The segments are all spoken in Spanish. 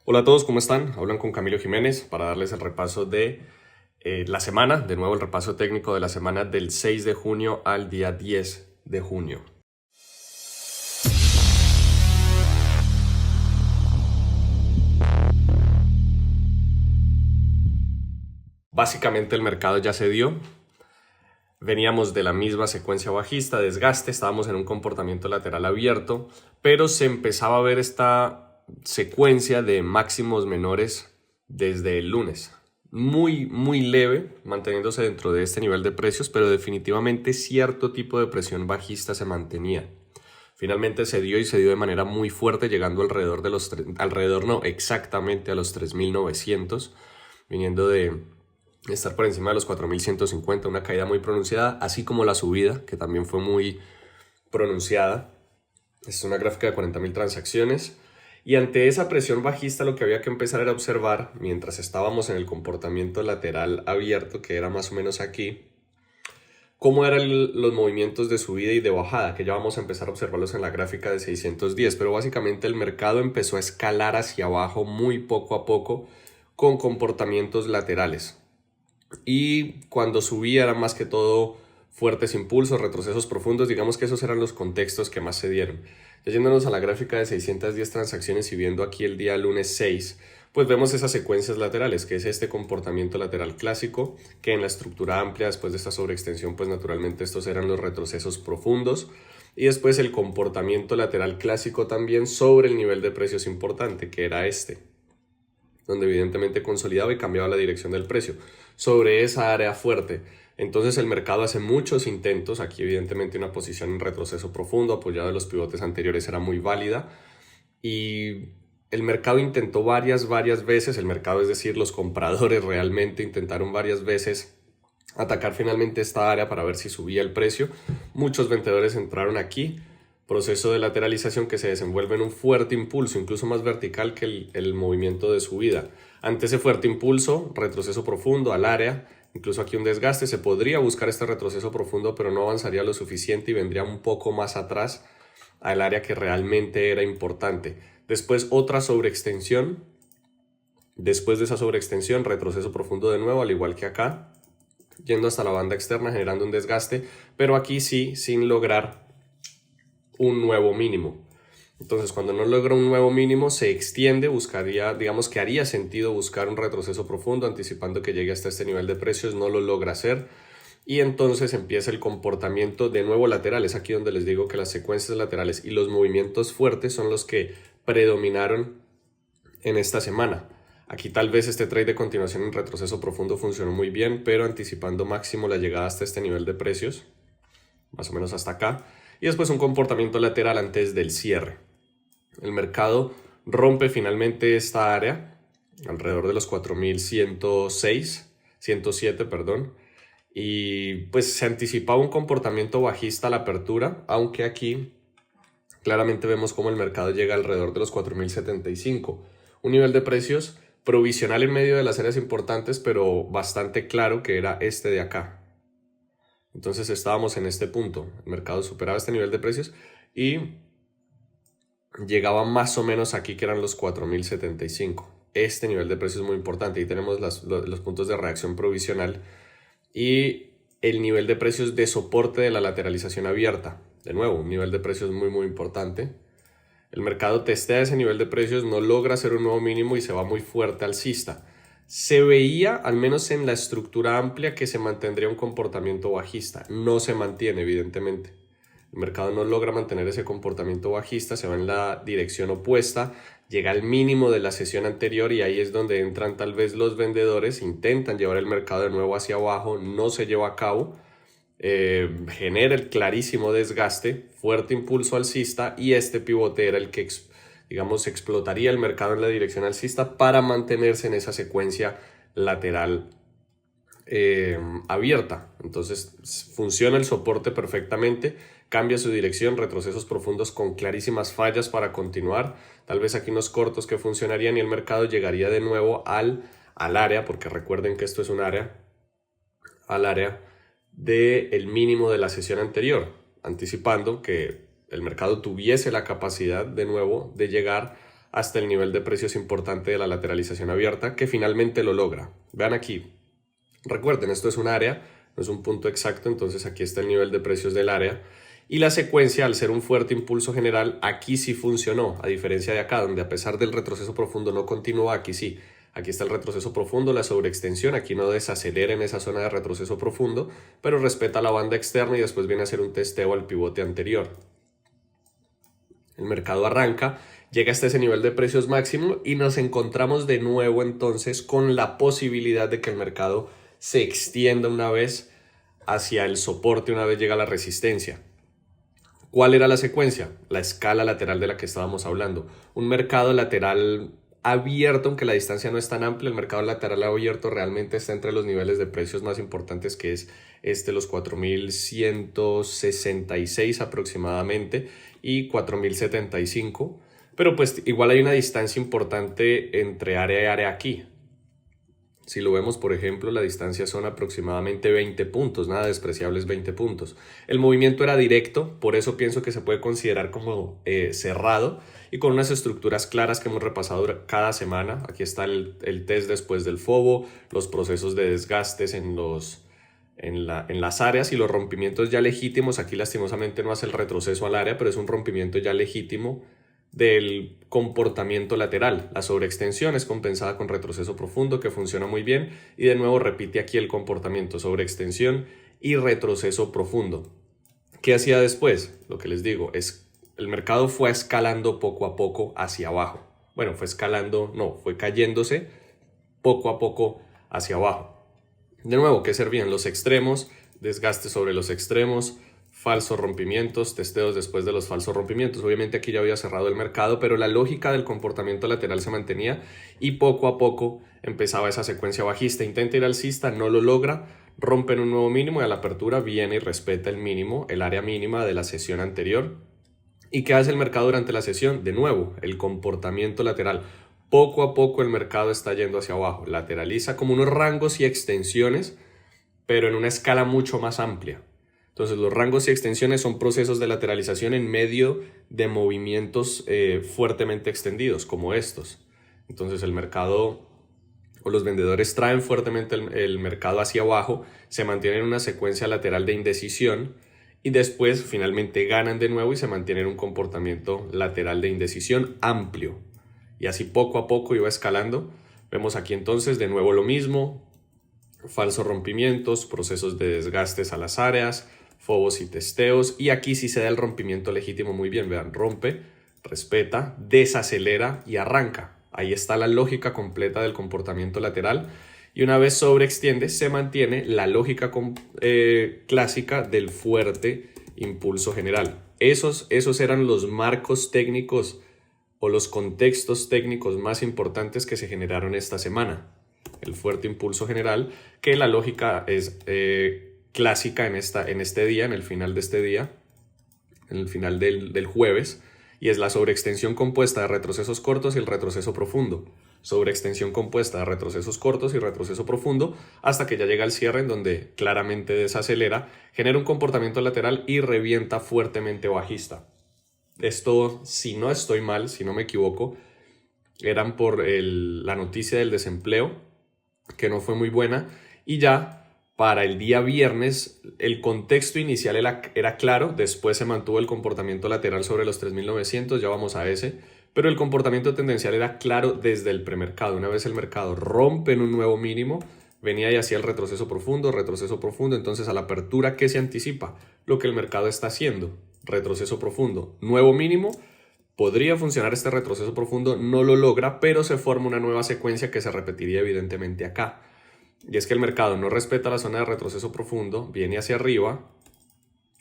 Hola a todos, ¿cómo están? Hablan con Camilo Jiménez para darles el repaso de la semana, de nuevo el repaso técnico de la semana del 6 de junio al día 10 de junio. Básicamente el mercado ya se dio, veníamos de la misma secuencia bajista, desgaste, estábamos en un comportamiento lateral abierto, pero se empezaba a ver esta secuencia de máximos menores desde el lunes. Muy leve, manteniéndose dentro de este nivel de precios, pero definitivamente cierto tipo de presión bajista se mantenía. Finalmente se dio y se dio de manera muy fuerte, llegando alrededor de los, exactamente a los 3.900, viniendo de estar por encima de los 4.150, una caída muy pronunciada, así como la subida, que también fue muy pronunciada. Es una gráfica de 40.000 transacciones. Y ante esa presión bajista lo que había que empezar era observar, mientras estábamos en el comportamiento lateral abierto, que era más o menos aquí, cómo eran los movimientos de subida y de bajada, que ya vamos a empezar a observarlos en la gráfica de 610, pero básicamente el mercado empezó a escalar hacia abajo muy poco a poco con comportamientos laterales. Y cuando subía eran más que todo fuertes impulsos, retrocesos profundos, digamos que esos eran los contextos que más se dieron. Ya yéndonos a la gráfica de 610 transacciones y viendo aquí el día lunes 6, pues vemos esas secuencias laterales, que es este comportamiento lateral clásico, que en la estructura amplia, después de esta sobreextensión, pues naturalmente estos eran los retrocesos profundos, y después el comportamiento lateral clásico también sobre el nivel de precios importante, que era este, donde evidentemente consolidaba y cambiaba la dirección del precio sobre esa área fuerte. Entonces el mercado hace muchos intentos, aquí evidentemente una posición en retroceso profundo apoyado en los pivotes anteriores era muy válida, y el mercado intentó varias veces, el mercado es decir los compradores realmente intentaron varias veces atacar finalmente esta área para ver si subía el precio. Muchos vendedores entraron aquí, proceso de lateralización que se desenvuelve en un fuerte impulso, incluso más vertical que el movimiento de subida. Ante ese fuerte impulso, retroceso profundo al área, incluso aquí un desgaste, se podría buscar este retroceso profundo, pero no avanzaría lo suficiente y vendría un poco más atrás al área que realmente era importante. Después otra sobreextensión, después de esa sobreextensión, retroceso profundo de nuevo, al igual que acá, yendo hasta la banda externa generando un desgaste, pero aquí sí sin lograr un nuevo mínimo. Entonces cuando no logra un nuevo mínimo se extiende, buscaría, digamos que haría sentido buscar un retroceso profundo anticipando que llegue hasta este nivel de precios, no lo logra hacer y entonces empieza el comportamiento de nuevo lateral. Es aquí donde les digo que las secuencias laterales y los movimientos fuertes son los que predominaron en esta semana. Aquí tal vez este trade de continuación en retroceso profundo funcionó muy bien, pero anticipando máximo la llegada hasta este nivel de precios, más o menos hasta acá, y después un comportamiento lateral antes del cierre. El mercado rompe finalmente esta área, alrededor de los 4.106, 107, perdón, y pues se anticipaba un comportamiento bajista a la apertura, aunque aquí claramente vemos cómo el mercado llega alrededor de los 4.075, un nivel de precios provisional en medio de las áreas importantes, pero bastante claro que era este de acá. Entonces estábamos en este punto, el mercado superaba este nivel de precios y llegaba más o menos aquí que eran los 4.075. Este nivel de precios es muy importante y tenemos los puntos de reacción provisional y el nivel de precios de soporte de la lateralización abierta. De nuevo, un nivel de precios muy importante. El mercado testea ese nivel de precios, no logra hacer un nuevo mínimo y se va muy fuerte alcista. Se veía, al menos en la estructura amplia, que se mantendría un comportamiento bajista. No se mantiene, evidentemente. El mercado no logra mantener ese comportamiento bajista, se va en la dirección opuesta, llega al mínimo de la sesión anterior y ahí es donde entran tal vez los vendedores, intentan llevar el mercado de nuevo hacia abajo, no se lleva a cabo. Genera el clarísimo desgaste, fuerte impulso alcista y este pivote era el que digamos explotaría el mercado en la dirección alcista para mantenerse en esa secuencia lateral abierta. Entonces funciona el soporte perfectamente, cambia su dirección, retrocesos profundos con clarísimas fallas para continuar, tal vez aquí unos cortos que funcionarían y el mercado llegaría de nuevo al área, porque recuerden que esto es un área, al área del mínimo de la sesión anterior, anticipando que el mercado tuviese la capacidad de nuevo de llegar hasta el nivel de precios importante de la lateralización abierta, que finalmente lo logra. Vean aquí, recuerden, esto es un área, no es un punto exacto, entonces aquí está el nivel de precios del área. Y la secuencia, al ser un fuerte impulso general, aquí sí funcionó, a diferencia de acá, donde a pesar del retroceso profundo no continúa, aquí sí. Aquí está el retroceso profundo, la sobreextensión, aquí no desacelera en esa zona de retroceso profundo, pero respeta la banda externa y después viene a hacer un testeo al pivote anterior. El mercado arranca, llega hasta ese nivel de precios máximo y nos encontramos de nuevo entonces con la posibilidad de que el mercado se extienda una vez hacia el soporte, una vez llega a la resistencia. ¿Cuál era la secuencia? La escala lateral de la que estábamos hablando. Un mercado lateral abierto, aunque la distancia no es tan amplia, el mercado lateral abierto realmente está entre los niveles de precios más importantes, que es los 4.166 aproximadamente y 4.075, pero pues igual hay una distancia importante entre área y área aquí. Si lo vemos, por ejemplo, la distancia son aproximadamente 20 puntos, nada despreciables 20 puntos. El movimiento era directo, por eso pienso que se puede considerar como cerrado y con unas estructuras claras que hemos repasado cada semana. Aquí está el test después del FOBO, los procesos de desgastes en las áreas y los rompimientos ya legítimos. Aquí lastimosamente no hace el retroceso al área, pero es un rompimiento ya legítimo del comportamiento lateral. La sobreextensión es compensada con retroceso profundo, que funciona muy bien, y de nuevo repite aquí el comportamiento: sobreextensión y retroceso profundo. ¿Qué hacía después? Lo que les digo es el mercado fue escalando poco a poco hacia abajo. Bueno, fue cayéndose poco a poco hacia abajo. De nuevo, ¿qué servían? Los extremos, desgaste sobre los extremos, falsos rompimientos, testeos después de los falsos rompimientos. Obviamente aquí ya había cerrado el mercado, pero la lógica del comportamiento lateral se mantenía y poco a poco empezaba esa secuencia bajista. Intenta ir alcista, no lo logra, rompen un nuevo mínimo y a la apertura viene y respeta el mínimo, el área mínima de la sesión anterior. ¿Y qué hace el mercado durante la sesión? De nuevo, el comportamiento lateral. Poco a poco el mercado está yendo hacia abajo, lateraliza como unos rangos y extensiones, pero en una escala mucho más amplia. Entonces los rangos y extensiones son procesos de lateralización en medio de movimientos fuertemente extendidos como estos. Entonces el mercado o los vendedores traen fuertemente el mercado hacia abajo, se mantienen en una secuencia lateral de indecisión y después finalmente ganan de nuevo y se mantienen en un comportamiento lateral de indecisión amplio. Y así poco a poco iba escalando. Vemos aquí entonces de nuevo lo mismo, falsos rompimientos, procesos de desgastes a las áreas, fobos y testeos, y aquí sí se da el rompimiento legítimo muy bien. Vean, rompe, respeta, desacelera y arranca. Ahí está la lógica completa del comportamiento lateral, y una vez sobreextiende se mantiene la lógica clásica del fuerte impulso general. Esos eran los marcos técnicos o los contextos técnicos más importantes que se generaron esta semana. El fuerte impulso general, que la lógica es clásica en este día, en el final de este día, en el final del jueves, y es la sobreextensión compuesta de retrocesos cortos y el retroceso profundo. Sobreextensión compuesta de retrocesos cortos y retroceso profundo hasta que ya llega al cierre, en donde claramente desacelera, genera un comportamiento lateral y revienta fuertemente bajista. Esto, si no estoy mal, si no me equivoco, eran por la noticia del desempleo, que no fue muy buena, y ya para el día viernes el contexto inicial era claro, después se mantuvo el comportamiento lateral sobre los 3.900, ya vamos a ese, pero el comportamiento tendencial era claro desde el premercado. Una vez el mercado rompe en un nuevo mínimo, venía y hacía el retroceso profundo, entonces a la apertura, ¿qué se anticipa? Lo que el mercado está haciendo, retroceso profundo, nuevo mínimo. Podría funcionar este retroceso profundo, no lo logra, pero se forma una nueva secuencia que se repetiría evidentemente acá. Y es que el mercado no respeta la zona de retroceso profundo, viene hacia arriba,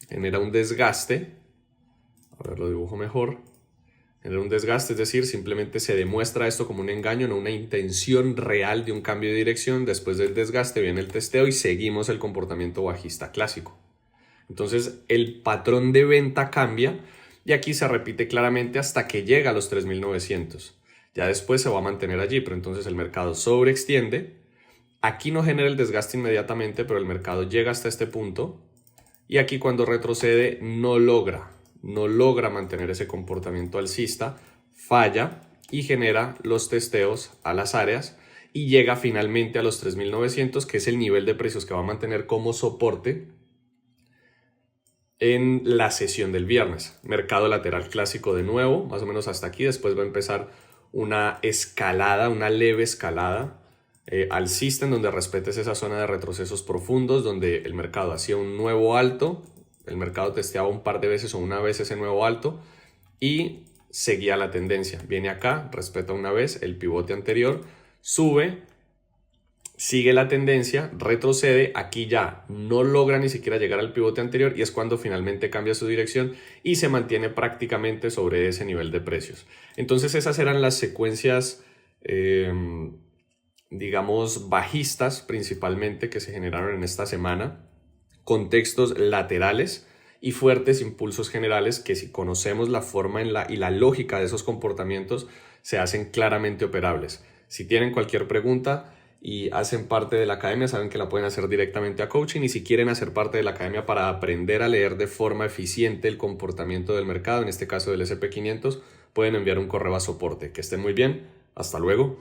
genera un desgaste, a ver, lo dibujo mejor, genera un desgaste, es decir, simplemente se demuestra esto como un engaño, no una intención real de un cambio de dirección. Después del desgaste viene el testeo y seguimos el comportamiento bajista clásico. Entonces el patrón de venta cambia y aquí se repite claramente hasta que llega a los 3.900. Ya después se va a mantener allí, pero entonces el mercado sobreextiende. Aquí no genera el desgaste inmediatamente, pero el mercado llega hasta este punto y aquí cuando retrocede no logra mantener ese comportamiento alcista, falla y genera los testeos a las áreas y llega finalmente a los 3.900, que es el nivel de precios que va a mantener como soporte en la sesión del viernes. Mercado lateral clásico de nuevo, más o menos hasta aquí. Después va a empezar una escalada, una leve escalada alcista, en donde respetes esa zona de retrocesos profundos, donde el mercado hacía un nuevo alto, el mercado testeaba un par de veces o una vez ese nuevo alto y seguía la tendencia. Viene acá, respeta una vez el pivote anterior, sube, sigue la tendencia, retrocede, aquí ya no logra ni siquiera llegar al pivote anterior y es cuando finalmente cambia su dirección y se mantiene prácticamente sobre ese nivel de precios. Entonces esas eran las secuencias digamos bajistas principalmente que se generaron en esta semana, contextos laterales y fuertes impulsos generales que, si conocemos la forma y la lógica de esos comportamientos, se hacen claramente operables. Si tienen cualquier pregunta y hacen parte de la academia, saben que la pueden hacer directamente a coaching, y si quieren hacer parte de la academia para aprender a leer de forma eficiente el comportamiento del mercado, en este caso del S&P 500, pueden enviar un correo a soporte. Que estén muy bien, hasta luego.